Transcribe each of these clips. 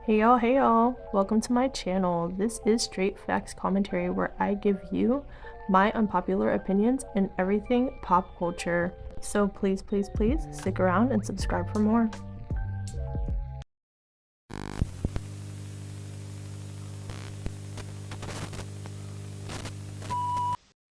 Hey y'all, welcome to my channel. This is Straight Facts Commentary where I give you my unpopular opinions in everything pop culture. So please stick around and subscribe for more.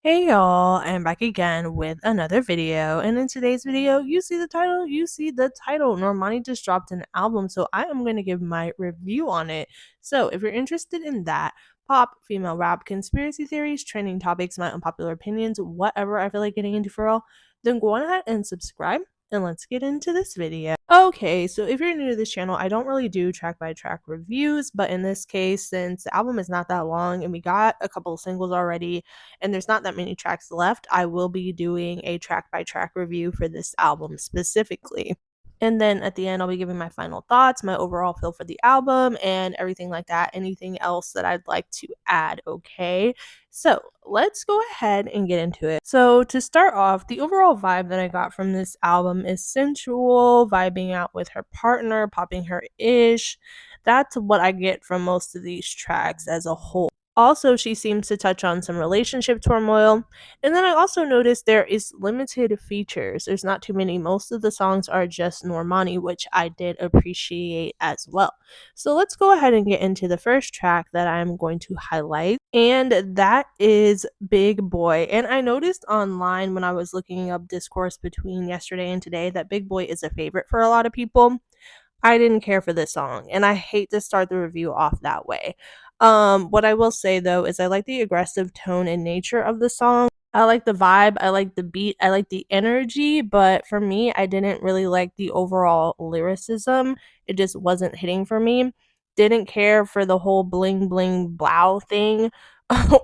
Hey y'all, I'm back again with another video, and in today's video, you see the title. Normani just dropped an album, so I am going to give my review on it. So if you're interested in that, pop, female rap, conspiracy theories, trending topics, my unpopular opinions, whatever I feel like getting into for all, then go on ahead and subscribe, and let's get into this video. Okay, so if you're new to this channel, I don't really do track by track reviews, but in this case, since the album is not that long and we got a couple of singles already, and there's not that many tracks left, I will be doing a track by track review for this album specifically. And then at the end, I'll be giving my final thoughts, my overall feel for the album, and everything like that. Anything else that I'd like to add, okay? So let's go ahead and get into it. So, to start off, the overall vibe that I got from this album is sensual, vibing out with her partner, popping her ish. That's what I get from most of these tracks as a whole. Also, she seems to touch on some relationship turmoil. And then I also noticed there is limited features. There's not too many. Most of the songs are just Normani, which I did appreciate as well. So let's go ahead and get into the first track that I'm going to highlight. And that is Big Boy. And I noticed online when I was looking up discourse between yesterday and today that Big Boy is a favorite for a lot of people. I didn't care for this song, and I hate to start the review off that way. What I will say though is I like the aggressive tone and nature of the song. I like the vibe, I like the beat, I like the energy, but for me, I didn't really like the overall lyricism. It just wasn't hitting for me. Didn't care for the whole bling bling blow thing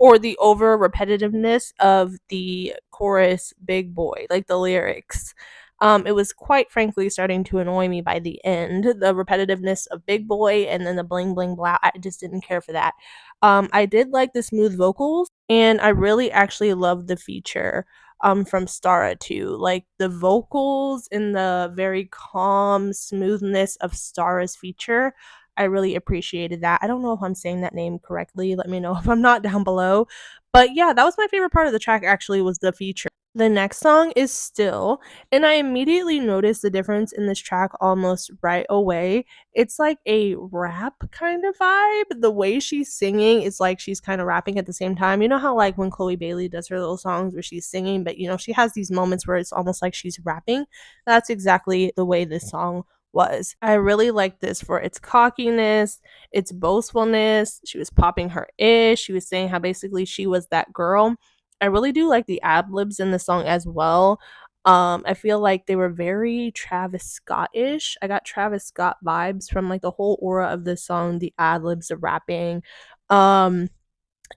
or the over repetitiveness of the chorus Big Boy, like the lyrics. It was quite frankly starting to annoy me by the end. The repetitiveness of Big Boy and then the bling bling blah. I just didn't care for that. I did like the smooth vocals, and I really actually loved the feature from Stara too. Like the vocals and the very calm smoothness of Stara's feature. I really appreciated that. I don't know if I'm saying that name correctly. Let me know if I'm not down below. But yeah, that was my favorite part of the track actually was the feature. The next song is Still, and I immediately noticed the difference in this track almost right away. It's like a rap kind of vibe. The way she's singing is like she's kind of rapping at the same time. You know how like when Chloe Bailey does her little songs where she's singing, but she has these moments where it's almost like she's rapping. That's exactly the way this song was. I really like this for its cockiness, its boastfulness. She was popping her ish. She was saying how basically she was that girl. I really do like the ad libs in the song as well. I feel like they were very Travis Scott-ish. I got Travis Scott vibes from like the whole aura of this song, the ad libs, the rapping. Um,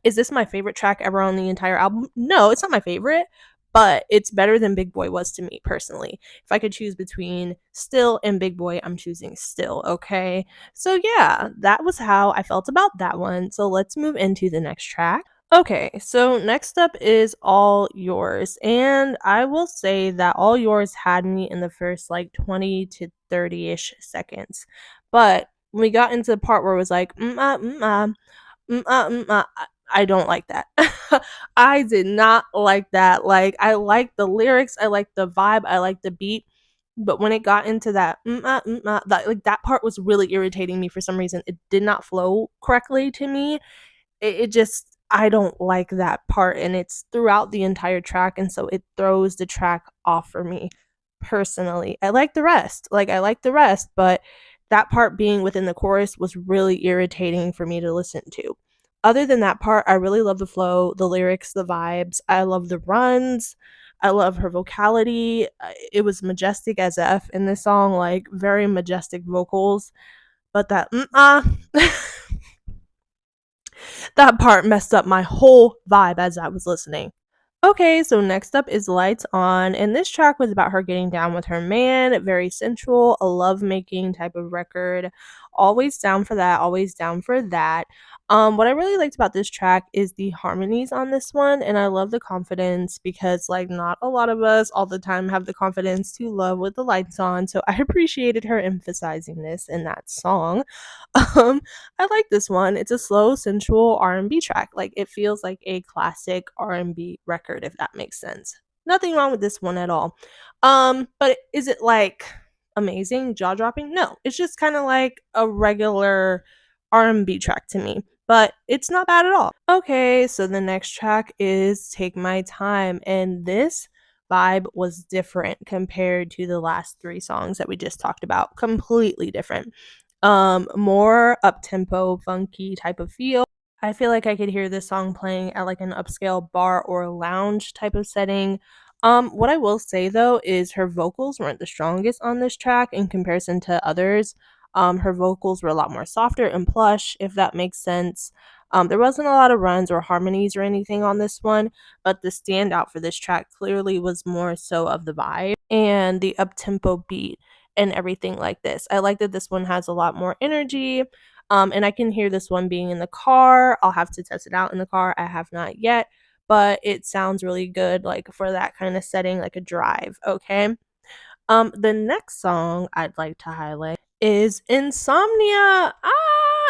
is this my favorite track ever on the entire album? No, it's not my favorite, but it's better than Big Boy was to me personally. If I could choose between Still and Big Boy, I'm choosing Still, okay? So yeah, that was how I felt about that one. So let's move into the next track. Okay, so next up is All Yours. And I will say that All Yours had me in the first like 20 to 30 ish seconds. But when we got into the part where it was like, I don't like that. I did not like that. Like, I like the lyrics, I like the vibe, I like the beat. But when it got into that, that part was really irritating me for some reason. It did not flow correctly to me. It just I don't like that part, and it's throughout the entire track, and so it throws the track off for me personally. I like the rest. Like I like the rest, but that part being within the chorus was really irritating for me to listen to. Other than that part, I really love the flow, the lyrics, the vibes. I love the runs. I love her vocality. It was majestic as F in this song, like very majestic vocals. But that that part messed up my whole vibe as I was listening. Okay, so next up is Lights On, and this track was about her getting down with her man, very sensual, a love-making type of record. Always down for that, always down for that. What I really liked about this track is the harmonies on this one, and I love the confidence because, like, not a lot of us all the time have the confidence to love with the lights on, so I appreciated her emphasizing this in that song. Um, I like this one. It's a slow, sensual R&B track. Like, it feels like a classic R&B record, if that makes sense. Nothing wrong with this one at all. But is it, like, amazing, jaw-dropping? No, it's just kinda like a regular R&B track to me, but it's not bad at all. Okay, so the next track is Take My Time, and this vibe was different compared to the last 3 songs that we just talked about, completely different. More up-tempo, funky type of feel. I feel like I could hear this song playing at, like, an upscale bar or lounge type of setting. What I will say, though, is her vocals weren't the strongest on this track in comparison to others. Her vocals were a lot more softer and plush, if that makes sense. There wasn't a lot of runs or harmonies or anything on this one, but the standout for this track clearly was more so of the vibe and the up-tempo beat and everything like this. I like that this one has a lot more energy, and I can hear this one being in the car. I'll have to test it out in the car. I have not yet, but it sounds really good, like, for that kinda setting, like a drive, okay? The next song I'd like to highlight is Insomnia.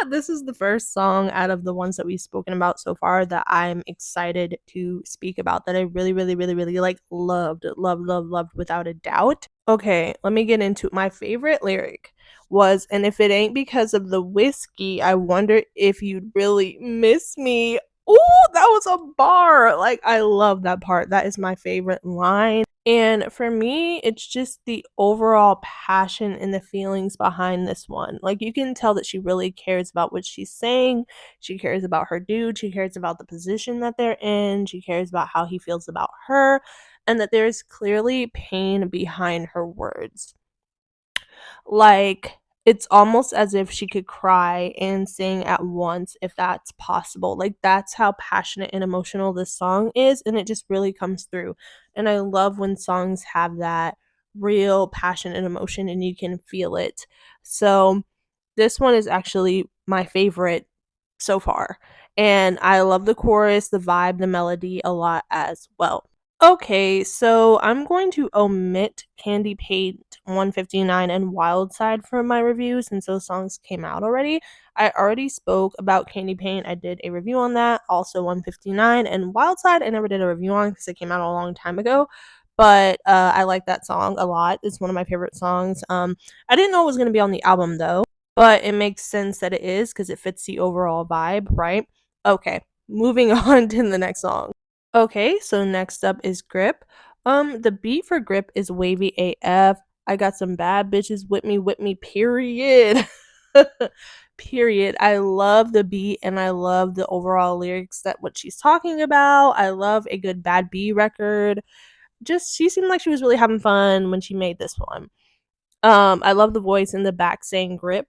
This is the first song out of the ones that we've spoken about so far that I'm excited to speak about that I really, really, really, really, like, loved without a doubt. Okay, let me get into it. My favorite lyric was, "And if it ain't because of the whiskey, I wonder if you'd really miss me." Ooh, that was a bar! Like, I love that part. That is my favorite line. And for me, it's just the overall passion and the feelings behind this one. Like, you can tell that she really cares about what she's saying. She cares about her dude. She cares about the position that they're in. She cares about how he feels about her, and that there's clearly pain behind her words. Like, it's almost as if she could cry and sing at once if that's possible. Like, that's how passionate and emotional this song is, and it just really comes through. And I love when songs have that real passion and emotion and you can feel it. So, this one is actually my favorite so far. And I love the chorus, the vibe, the melody a lot as well. Okay, so I'm going to omit Candy Paint 159 and Wildside from my review since those songs came out already. I already spoke about Candy Paint. I did a review on that. Also 159 and Wildside I never did a review on because it came out a long time ago. But I like that song a lot. It's one of my favorite songs. I didn't know it was going to be on the album though, but it makes sense that it is because it fits the overall vibe, right? Okay, moving on to the next song. Okay, so next up is Grip. The beat for Grip is wavy AF. I got some bad bitches with me, period. Period. I love the beat and I love the overall lyrics that what she's talking about. I love a good bad B record. Just she seemed like she was really having fun when she made this one. I love the voice in the back saying grip.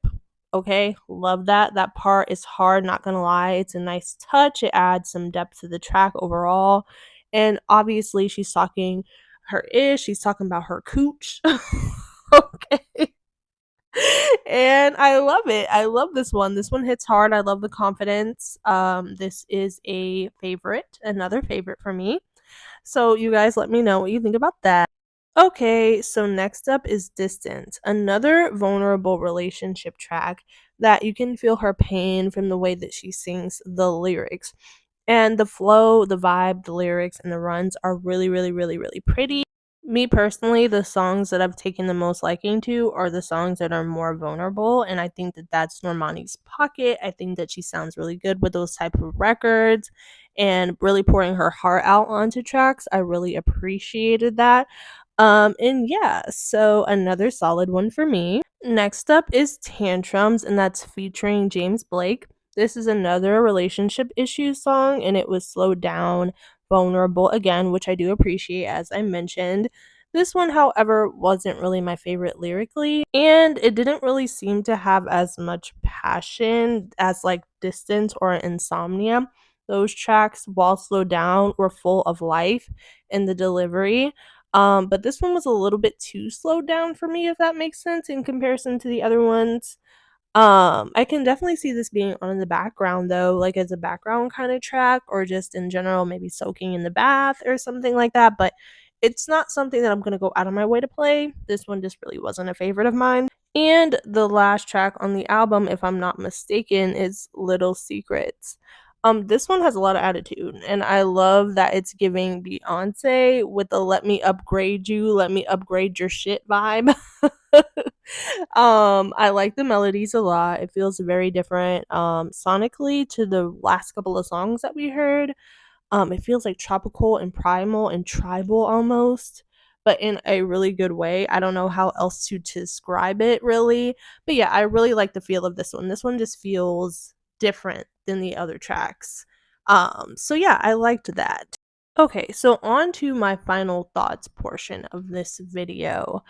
Okay, love that. That part is hard, not gonna lie. It's a nice touch. It adds some depth to the track overall. And obviously she's talking her ish, she's talking about her cooch. Okay. And I love it. I love this one. This one hits hard. I love the confidence. This is a favorite, another favorite for me. So you guys let me know what you think about that. Okay, so next up is Distance, another vulnerable relationship track that you can feel her pain from the way that she sings the lyrics. And the flow, the vibe, the lyrics, and the runs are really, really, really, really pretty. Me personally, the songs that I've taken the most liking to are the songs that are more vulnerable, and I think that that's Normani's pocket. I think that she sounds really good with those type of records and really pouring her heart out onto tracks. I really appreciated that. And yeah, so another solid one for me. Next up is Tantrums, and that's featuring James Blake. This is another relationship issue song, and it was slowed down, vulnerable again, which I do appreciate, as I mentioned. This one, however, wasn't really my favorite lyrically, and it didn't really seem to have as much passion as like Distance or Insomnia. Those tracks, while slowed down, were full of life in the delivery. But this one was a little bit too slowed down for me, if that makes sense, in comparison to the other ones. I can definitely see this being on in the background though, like as a background kind of track or just in general, maybe soaking in the bath or something like that, but it's not something that I'm gonna go out of my way to play. This one just really wasn't a favorite of mine. And the last track on the album, if I'm not mistaken, is Little Secrets. This one has a lot of attitude, and I love that it's giving Beyonce with the "Let me upgrade you, let me upgrade your shit" vibe. I like the melodies a lot. It feels very different, sonically to the last couple of songs that we heard. It feels like tropical and primal and tribal almost, but in a really good way. I don't know how else to describe it really. But yeah, I really like the feel of this one. This one just feels different than the other tracks. So yeah, I liked that. Okay, so on to my final thoughts portion of this video.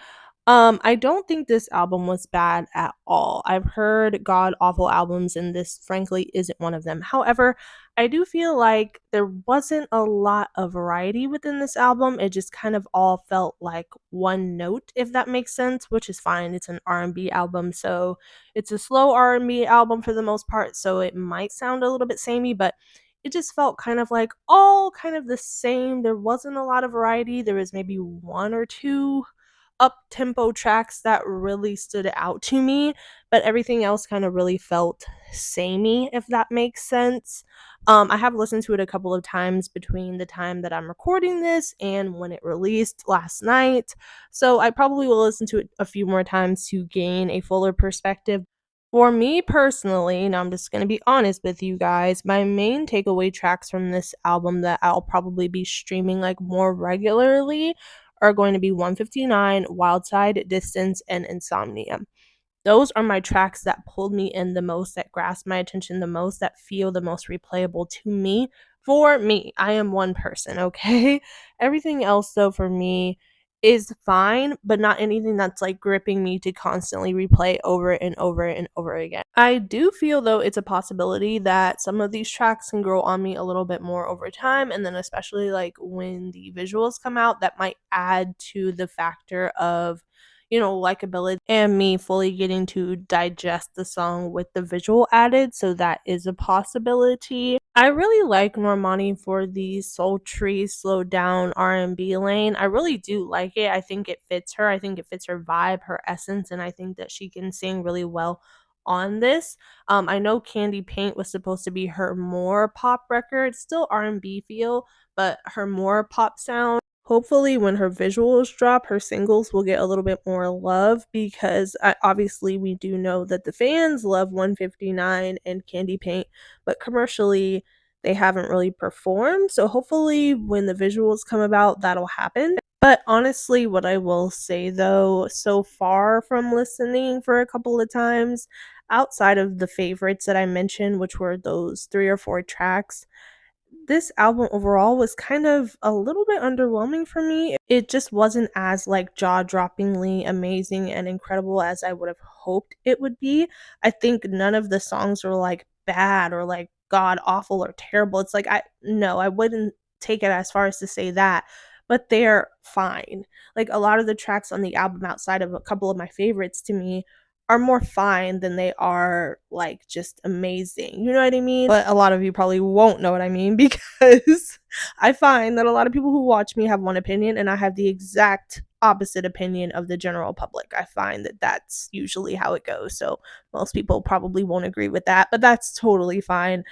I don't think this album was bad at all. I've heard god awful albums, and this frankly isn't one of them. However, I do feel like there wasn't a lot of variety within this album. It just kind of all felt like one note, if that makes sense, which is fine. It's an R&B album, so it's a slow R&B album for the most part, so it might sound a little bit samey, but it just felt kind of like all kind of the same. There wasn't a lot of variety. There was maybe one or two up tempo tracks that really stood out to me, but everything else kind of really felt samey, if that makes sense. I have listened to it a couple of times between the time that I'm recording this and when it released last night, so I probably will listen to it a few more times to gain a fuller perspective. For me personally, and I'm just going to be honest with you guys, my main takeaway tracks from this album that I'll probably be streaming like more regularly are going to be 159, Wildside, Distance, and Insomnia. Those are my tracks that pulled me in the most, that grasp my attention the most, that feel the most replayable to me. For me, I am one person, okay? Everything else, though, for me is fine, but not anything that's like gripping me to constantly replay over and over and over again. I do feel, though, it's a possibility that some of these tracks can grow on me a little bit more over time, and then especially like when the visuals come out, that might add to the factor of likability and me fully getting to digest the song with the visual added, so that is a possibility. I really like Normani for the sultry, slowed down R&B lane. I really do like it. I think it fits her. I think it fits her vibe, her essence, and I think that she can sing really well on this. I know Candy Paint was supposed to be her more pop record, still R&B feel, but her more pop sound. Hopefully, when her visuals drop, her singles will get a little bit more love because obviously we do know that the fans love 159 and Candy Paint, but commercially they haven't really performed. So hopefully, when the visuals come about, that'll happen. But honestly, what I will say though, so far from listening for a couple of times, outside of the favorites that I mentioned, which were those 3 or 4 tracks, this album overall was kind of a little bit underwhelming for me. It just wasn't as like jaw-droppingly amazing and incredible as I would have hoped it would be. I think none of the songs were like bad or like god awful or terrible. It's like I wouldn't take it as far as to say that, but they're fine. Like a lot of the tracks on the album outside of a couple of my favorites to me are more fine than they are like just amazing. You know what I mean? But a lot of you probably won't know what I mean because I find that a lot of people who watch me have one opinion and I have the exact opposite opinion of the general public. I find that that's usually how it goes. So most people probably won't agree with that, but that's totally fine.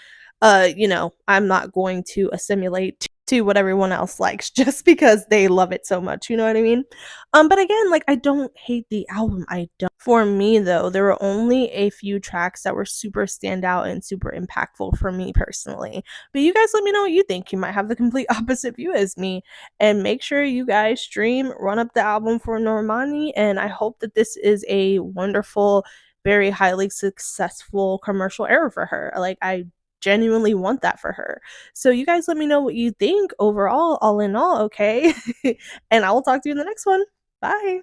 I'm not going to assimilate to what everyone else likes just because they love it so much, you know what I mean? But again, like I don't hate the album. I don't. For me though, there were only a few tracks that were super standout and super impactful for me personally. But you guys let me know what you think. You might have the complete opposite view as me. And make sure you guys stream Run Up the album for Normani. And I hope that this is a wonderful, very highly successful commercial era for her. Like I genuinely want that for her. So you guys let me know what you think overall, all in all, okay? And I will talk to you in the next one. Bye.